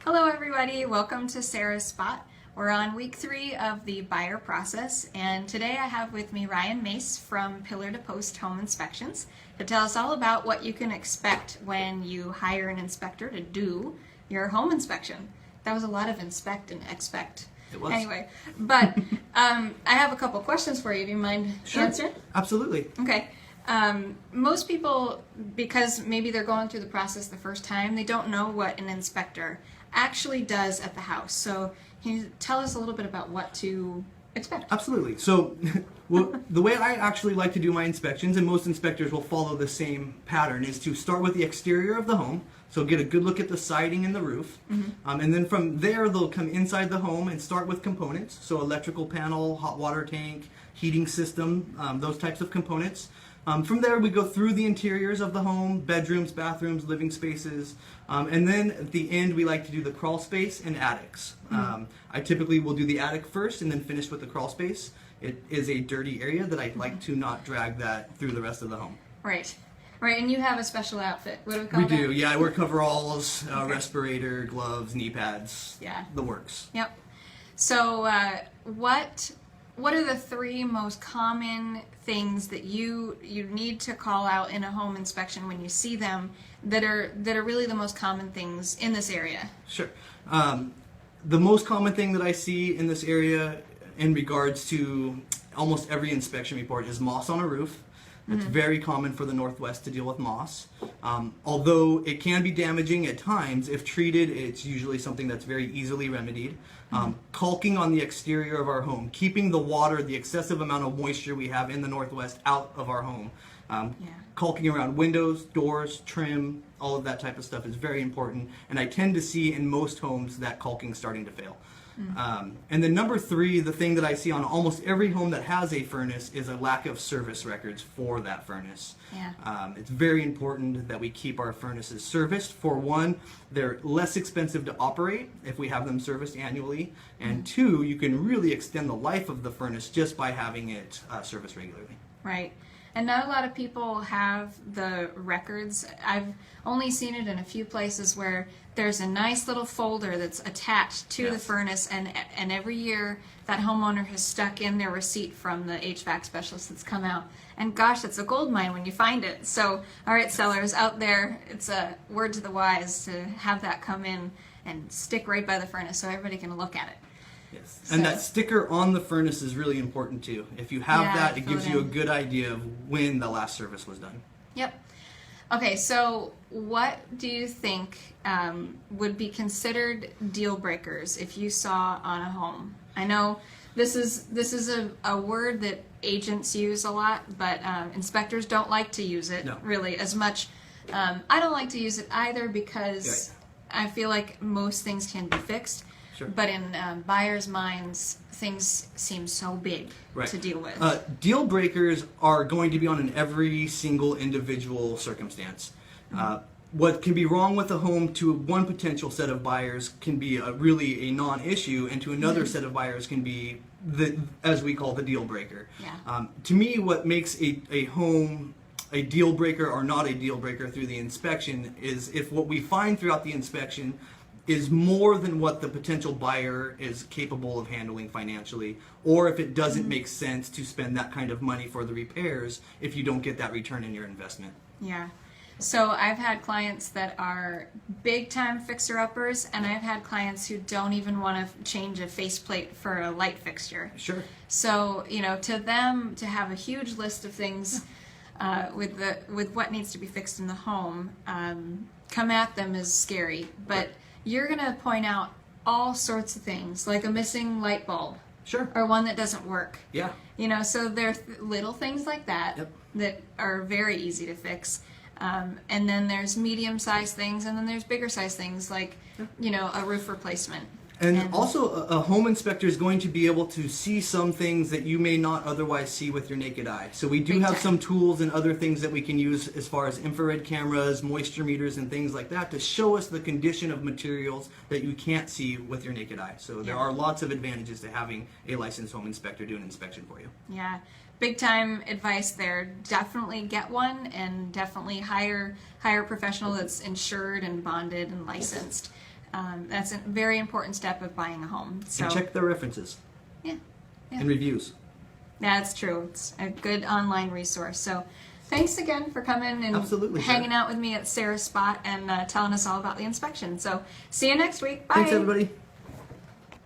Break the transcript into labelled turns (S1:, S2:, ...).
S1: Hello everybody, welcome to Sarah's Spot. We're on week 3 of the buyer process, and today I have with me Ryan Mace from Pillar to Post Home Inspections to tell us all about what you can expect when you hire an inspector to do your home inspection. That was a lot of inspect and expect.
S2: It was.
S1: Anyway, but I have a couple questions for you. Do you mind answering?
S2: Absolutely.
S1: Okay. Most people, because maybe they're going through the process the first time, they don't know what an inspector actually does at the house. So can you tell us a little bit about what to expect?
S2: Absolutely. So the way I actually like to do my inspections, and most inspectors will follow the same pattern, is to start with the exterior of the home. So get a good look at the siding and the roof. And then from there, they'll come inside the home and start with components. So electrical panel, hot water tank, heating system, those types of components. From there, we go through the interiors of the home, bedrooms, bathrooms, living spaces, and then at the end, we like to do the crawl space and attics. I typically will do the attic first and then finish with the crawl space. It is a dirty area that I like to not drag that through the rest of the home.
S1: Right. Right, and you have a special outfit. What do we call
S2: We
S1: that?
S2: do, yeah. I wear coveralls, respirator, gloves, knee pads,
S1: Yeah.
S2: the works.
S1: Yep. So what are the 3 most common things that you need to call out in a home inspection when you see them that are really the most common things in this area?
S2: Sure. The most common thing that I see in this area in regards to almost every inspection report is moss on a roof. It's very common for the Northwest to deal with moss. Although it can be damaging at times, if treated, it's usually something that's very easily remedied. Caulking on the exterior of our home, keeping the water, the excessive amount of moisture we have in the Northwest out of our home. Caulking around windows, doors, trim, all of that type of stuff is very important. And I tend to see in most homes that caulking starting to fail. And then number 3, the thing that I see on almost every home that has a furnace is a lack of service records for that furnace.
S1: Yeah.
S2: It's very important that we keep our furnaces serviced. For one, they're less expensive to operate if we have them serviced annually. And 2, you can really extend the life of the furnace just by having it serviced regularly.
S1: Right. And not a lot of people have the records. I've only seen it in a few places where there's a nice little folder that's attached to the furnace, and every year that homeowner has stuck in their receipt from the HVAC specialist that's come out. And gosh, it's a gold mine when you find it. So, all right, sellers out there, it's a word to the wise to have that come in and stick right by the furnace so everybody can look at it.
S2: Yes. And that sticker on the furnace is really important too. If you have that, it gives you a good idea of when the last service was done.
S1: Yep. Okay, so what do you think would be considered deal breakers if you saw on a home? I know this is a word that agents use a lot, but inspectors don't like to use it really as much. I don't like to use it either because I feel like most things can be fixed.
S2: Sure.
S1: But in buyers' minds, things seem so big to deal with.
S2: Deal breakers are going to be on an every single individual circumstance. What can be wrong with a home to one potential set of buyers can be really a non-issue, and to another set of buyers can be, as we call, the deal breaker.
S1: Yeah.
S2: To me, what makes a home a deal breaker or not a deal breaker through the inspection is if what we find throughout the inspection is more than what the potential buyer is capable of handling financially, or if it doesn't make sense to spend that kind of money for the repairs if you don't get that return in your investment.
S1: Yeah. So I've had clients that are big time fixer-uppers, and I've had clients who don't even want to change a faceplate for a light fixture.
S2: Sure.
S1: So, to them, to have a huge list of things with what needs to be fixed in the home, come at them is scary. But you're going to point out all sorts of things, like a missing light bulb.
S2: Sure.
S1: Or one that doesn't work.
S2: Yeah.
S1: So there are little things like that that are very easy to fix. And then there's medium-sized things, and then there's bigger-sized things like, a roof replacement.
S2: And also, a home inspector is going to be able to see some things that you may not otherwise see with your naked eye. So we do have some tools and other things that we can use as far as infrared cameras, moisture meters, and things like that to show us the condition of materials that you can't see with your naked eye. So there are lots of advantages to having a licensed home inspector do an inspection for you.
S1: Yeah. Big time advice there. Definitely get one, and definitely hire a professional that's insured and bonded and licensed. That's a very important step of buying a home. So
S2: And check their references
S1: yeah,
S2: and reviews.
S1: that's true. It's a good online resource. So thanks again for coming and
S2: Absolutely,
S1: hanging
S2: Sarah.
S1: out with me at Sarah's spot and telling us all about the inspection. So see you next week. Bye.
S2: Thanks, everybody.